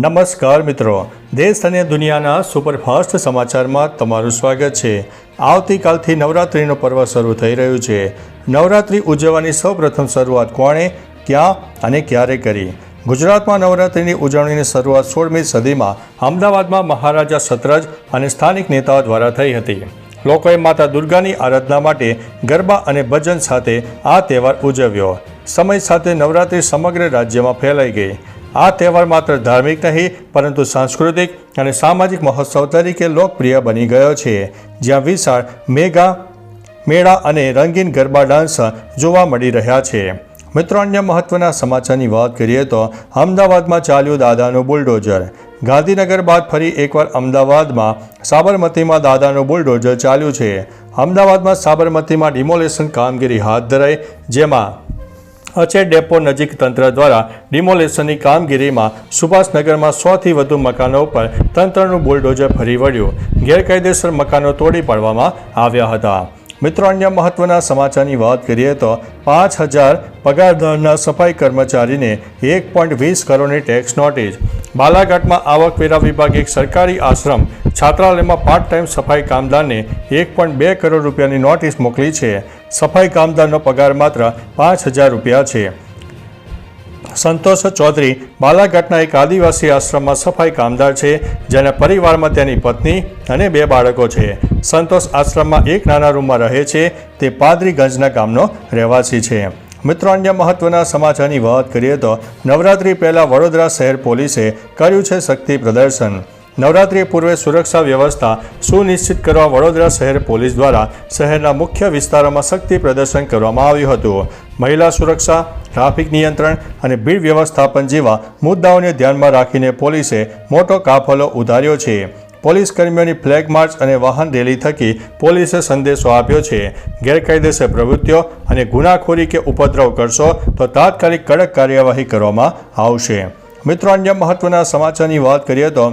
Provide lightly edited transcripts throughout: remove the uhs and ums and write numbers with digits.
નમસ્કાર મિત્રો, દેશ અને દુનિયાના સુપરફાસ્ટ સમાચારમાં તમારું સ્વાગત છે। આવતીકાલથી નવરાત્રિનું પર્વ શરૂ થઈ રહ્યું છે। નવરાત્રિ ઉજવવાની સૌપ્રથમ શરૂઆત કોણે, ક્યાં અને ક્યારે કરી? ગુજરાતમાં નવરાત્રિની ઉજવણીની શરૂઆત 16મી સદીમાં અમદાવાદમાં મહારાજા સતરજ અને સ્થાનિક નેતાઓ દ્વારા થઈ હતી। લોકોએ માતા દુર્ગાની આરાધના માટે ગરબા અને ભજન સાથે આ તહેવાર ઉજવ્યો। સમય સાથે નવરાત્રિ સમગ્ર રાજ્યમાં ફેલાઈ ગઈ। આ તહેવાર માત્ર ધાર્મિક નહીં પરંતુ સાંસ્કૃતિક અને સામાજિક મહોત્સવ તરીકે લોકપ્રિય બની ગયો છે, જ્યાં વિશાળ મેળા અને રંગીન ગરબા ડાન્સ જોવા મળી રહ્યા છે। મિત્રો, અન્ય મહત્વના સમાચારની વાત કરીએ તો અમદાવાદમાં ચાલ્યું દાદાનું બુલડોઝર। ગાંધીનગર બાદ ફરી એકવાર અમદાવાદમાં સાબરમતીમાં દાદાનું બુલડોઝર ચાલ્યું છે। અમદાવાદમાં સાબરમતીમાં ડિમોલેશન કામગીરી હાથ ધરાઈ, જેમાં અચેર ડેપો નજીક તંત્ર દ્વારા ડિમોલેશનની કામગીરીમાં સુભાષનગરમાં 100થી વધુ મકાનો ઉપર તંત્રનું બુલડોઝર ફરી વળ્યું। ગેરકાયદેસર મકાનો તોડી પાડવામાં આવ્યા હતા। મિત્રો, અન્ય મહત્વના સમાચારની વાત કરીએ તો 5000 પગારદારના સફાઈ કર્મચારીને 1.20 કરોડની ટેક્સ નોટિસ। બાલાઘાટમાં આવકવેરા વિભાગે એક સરકારી આશ્રમ છાત્રાલયમાં પાર્ટ ટાઈમ સફાઈ કામદારને 1.2 કરોડ રૂપિયાની નોટિસ મોકલી છે। સફાઈ કામદારનો પગાર માત્ર 5000 રૂપિયા છે। સંતોષ ચૌધરી બાલાઘાટના એક આદિવાસી આશ્રમમાં સફાઈ કામદાર છે, જેના પરિવારમાં તેની પત્ની અને 2 બાળકો છે। સંતોષ આશ્રમમાં એક નાના રૂમમાં રહે છે। તે પાદરીગંજના ગામનો રહેવાસી છે। મિત્રો, અન્ય મહત્વના સમાચારની વાત કરીએ તો નવરાત્રિ પહેલાં વડોદરા શહેર પોલીસે કર્યું છે શક્તિ પ્રદર્શન। નવરાત્રિ પૂર્વે સુરક્ષા વ્યવસ્થા સુનિશ્ચિત કરવા વડોદરા શહેર પોલીસ દ્વારા શહેરના મુખ્ય વિસ્તારોમાં શક્તિ પ્રદર્શન કરવામાં આવ્યું હતું। મહિલા સુરક્ષા, ટ્રાફિક નિયંત્રણ અને ભીડ વ્યવસ્થાપન જેવા મુદ્દાઓને ધ્યાનમાં રાખીને પોલીસે મોટો કાફલો ઉતાર્યો છે। પોલીસ કર્મીઓની ફ્લેગ માર્ચ અને વાહન રેલી થકી પોલીસે સંદેશો આપ્યો છે, ગેરકાયદેસર પ્રવૃત્તિઓ અને ગુનાખોરી કે ઉપદ્રવ કરશો તો તાત્કાલિક કડક કાર્યવાહી કરવામાં આવશે। મિત્રો, અન્ય મહત્વના સમાચારની વાત કરીએ તો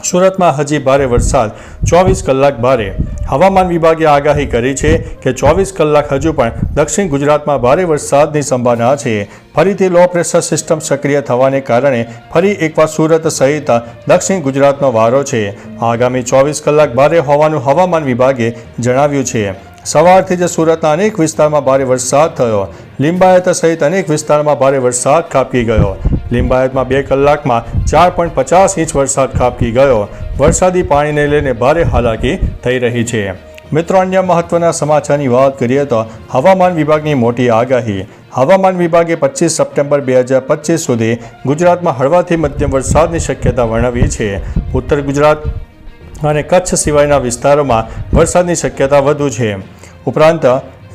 સુરતમાં હજી ભારે વરસાદ, 24 કલાક ભારે। હવામાન વિભાગે આગાહી કરી છે કે 24 કલાક હજુ પણ દક્ષિણ ગુજરાતમાં ભારે વરસાદની સંભાવના છે। ફરીથી લો પ્રેશર સિસ્ટમ સક્રિય થવાને કારણે ફરી એકવાર સુરત સહિત દક્ષિણ ગુજરાતનો વારો છે। આગામી 24 કલાક ભારે હોવાનું હવામાન વિભાગે જણાવ્યું છે। સવારથી જ સુરતના અનેક વિસ્તારમાં ભારે વરસાદ થયો। લિંબાયત સહિત અનેક વિસ્તારમાં ભારે વરસાદ ખાબકી ગયો। લિંબાયતમાં 2 કલાકમાં 4.50 ઇંચ વરસાદ ખાબકી ગયો। વરસાદી પાણીને લઈને ભારે હાલાકી થઈ રહી છે। મિત્રો, અન્ય મહત્વના સમાચારની વાત કરીએ તો હવામાન વિભાગની મોટી આગાહી। હવામાન વિભાગે 25 સપ્ટેમ્બર 2025 સુધી ગુજરાતમાં હળવાથી મધ્યમ વરસાદની શક્યતા વર્ણવી છે। ઉત્તર ગુજરાત અને કચ્છ સિવાયના વિસ્તારોમાં વરસાદની શક્યતા વધુ છે। ઉપરાંત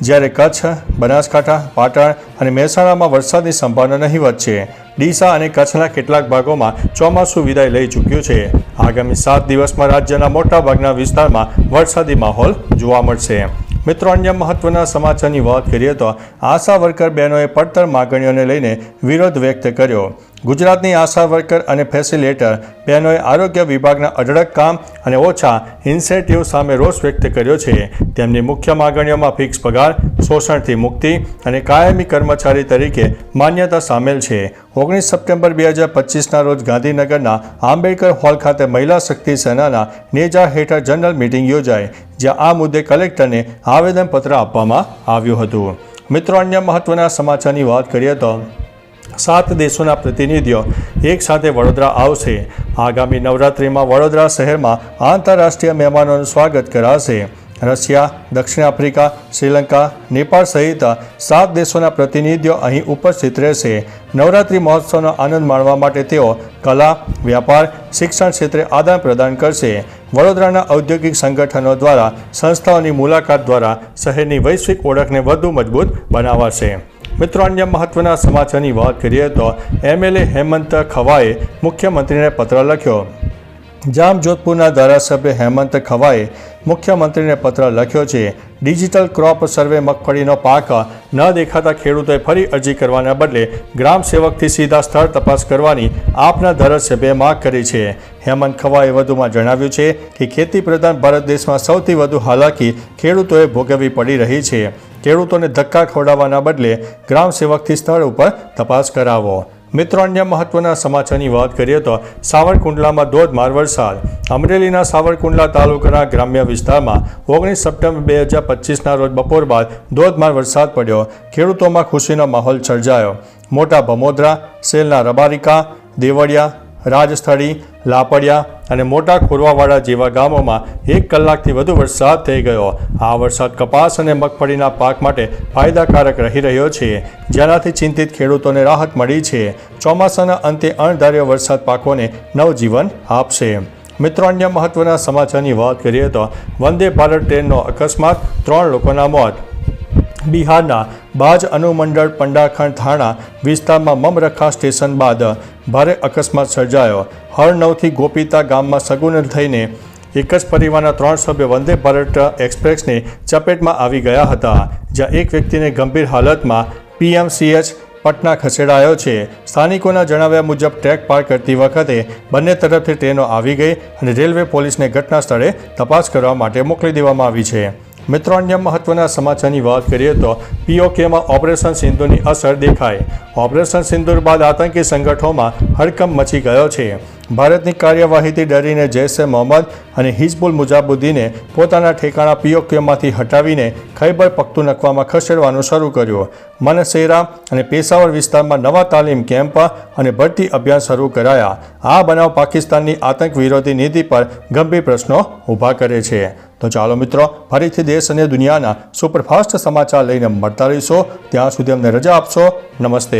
જ્યારે કચ્છ, બનાસકાંઠા, પાટણ અને મહેસાણામાં વરસાદની સંભાવના નહીવત છે। ડીસા અને કચ્છના કેટલાક ભાગોમાં ચોમાસું વિદાય લઈ ચૂક્યું છે। આગામી 7 દિવસમાં રાજ્યના મોટાભાગના વિસ્તારમાં વરસાદી માહોલ જોવા મળશે। મિત્રો, અન્ય મહત્વના સમાચારની વાત કરીએ તો આશા વર્કર બહેનોએ પડતર માગણીઓને લઈને વિરોધ વ્યક્ત કર્યો। ગુજરાતની આશા વર્કર અને ફેસિલિટેટર બહેનોએ આરોગ્ય વિભાગના અઢળક કામ અને ઓછા ઇન્સેન્ટિવ સામે રોષ વ્યક્ત કર્યો છે। તેમની મુખ્ય માગણીઓમાં ફિક્સ પગાર, શોષણથી મુક્તિ અને કાયમી કર્મચારી તરીકે માન્યતા સામેલ છે। 19 સપ્ટેમ્બર 2025ના રોજ ગાંધીનગરના આંબેડકર હોલ ખાતે મહિલા શક્તિ સેનાના નેજા હેઠળ જનરલ મિટિંગ યોજાઈ, જ્યાં આ મુદ્દે કલેક્ટરને આવેદનપત્ર આપવામાં આવ્યું હતું। મિત્રો, અન્ય મહત્વના સમાચારની વાત કરીએ તો 7 દેશોના પ્રતિનિધિઓ એક સાથે વડોદરા આવશે। આગામી નવરાત્રિમાં વડોદરા શહેરમાં આંતરરાષ્ટ્રીય મહેમાનોનું સ્વાગત કરાશે। રશિયા, દક્ષિણ આફ્રિકા, શ્રીલંકા, નેપાળ સહિત 7 દેશોના પ્રતિનિધિઓ અહીં ઉપસ્થિત રહેશે। નવરાત્રિ મહોત્સવનો આનંદ માણવા માટે તેઓ કલા, વ્યાપાર, શિક્ષણ ક્ષેત્રે આદાન પ્રદાન કરશે। વડોદરાના ઔદ્યોગિક સંગઠનો દ્વારા સંસ્થાઓની મુલાકાત દ્વારા શહેરની વૈશ્વિક ઓળખને વધુ મજબૂત બનાવાશે। મિત્રો, અન્ય મહત્વના સમાચારની વાત કરીએ તો MLA હેમંત ખવાએ મુખ્યમંત્રીને પત્ર લખ્યો। જામજોધપુરના ધારાસભ્ય હેમંત ખવાએ મુખ્યમંત્રીને પત્ર લખ્યો છે। ડિજિટલ ક્રોપ સર્વે મગફળીનો પાક ન દેખાતા ખેડૂતોએ ફરી અરજી કરવાના બદલે ગ્રામ સેવકથી સીધા સ્થળ તપાસ કરવાની આપના ધારાસભ્યએ માંગ કરી છે। હેમંત ખવાએ વધુમાં જણાવ્યું છે કે ખેતી પ્રધાન ભારત દેશમાં સૌથી વધુ હાલાકી ખેડૂતોએ ભોગવવી પડી રહી છે। ખેડૂતોને ધક્કા ખવડાવવાના બદલે ગ્રામ સેવકથી સ્થળ ઉપર તપાસ કરાવો। મિત્રો, અન્ય મહત્વના સમાચારની વાત કરીએ તો સાવરકુંડલામાં ધોધમાર વરસાદ. અમરેલીના સાવરકુંડલા તાલુકાના ગ્રામ્ય વિસ્તારમાં 19 સપ્ટેમ્બર 2025ના રોજ બપોર બાદ ધોધમાર વરસાદ પડ્યો. ખેડૂતોમાં ખુશીનો માહોલ સર્જાયો. મોટા ભમોદરા, સેલના રબારિકા, દેવળિયા, રાજસ્થળી, લાપડિયા અને મોટા ખોરવાવાડા જેવા ગામોમાં 1 કલાકથી વધુ વરસાદ થઈ ગયો. આ વરસાદ કપાસ અને મગફળીના પાક માટે ફાયદાકારક રહી રહ્યો છે, જેનાથી ચિંતિત ખેડૂતોને રાહત મળી છે. ચોમાસાના અંતે અણધાર્યો વરસાદ પાકોને નવજીવન આપશે. મિત્રો, અન્ય મહત્વના સમાચારની વાત કરીએ તો વંદે ભારત ટ્રેનનો અકસ્માત, 3 લોકોના મોત. બિહારના બાજ અનુમંડળ પંડાખંડ થાણા વિસ્તારમાં મમરખા સ્ટેશન બાદ ભારે અકસ્માત સર્જાયો. હરનવથી ગોપીતા ગામમાં સગુન થઈને એક જ પરિવારના 3 સભ્યો વંદે ભારત એક્સપ્રેસની ચપેટમાં આવી ગયા હતા, જ્યાં એક વ્યક્તિને ગંભીર હાલતમાં PMCH પટના ખસેડાયો છે. સ્થાનિકોના જણાવ્યા મુજબ ટ્રેક પાર કરતી વખતે બંને તરફથી ટ્રેનો આવી ગઈ અને રેલવે પોલીસને ઘટના સ્થળે તપાસ કરવા માટે મોકલી દેવામાં આવી છે. મિત્રો, અન્ય મહત્વના સમાચારની વાત કરીએ તો POKમાં ઓપરેશન સિંદૂરની અસર દેખાય. ઓપરેશન સિંદૂર બાદ આતંકી સંગઠનોમાં હડકંપ મચી ગયો છે. ભારતની કાર્યવાહીથી ડરીને જૈશ એ મોહમ્મદ અને હિઝબુલ મુજાબુદ્દીને પોતાના ઠેકાણા POKમાંથી હટાવીને ખૈબર પખ્તુનખ્વામાં ખસેડવાનું શરૂ કર્યું. મનસેરા અને પેશાવર વિસ્તારમાં નવા તાલીમ કેમ્પ અને ભરતી અભિયાન શરૂ કરાયા. આ બનાવ પાકિસ્તાનની આતંક વિરોધી નીતિ પર ગંભીર પ્રશ્નો ઊભા કરે છે. તો ચાલો મિત્રો, ફરીથી દેશ અને દુનિયાના સુપરફાસ્ટ સમાચાર લઈને મળતા રહીશો. ત્યાં સુધી અમને રજા આપશો. નમસ્તે.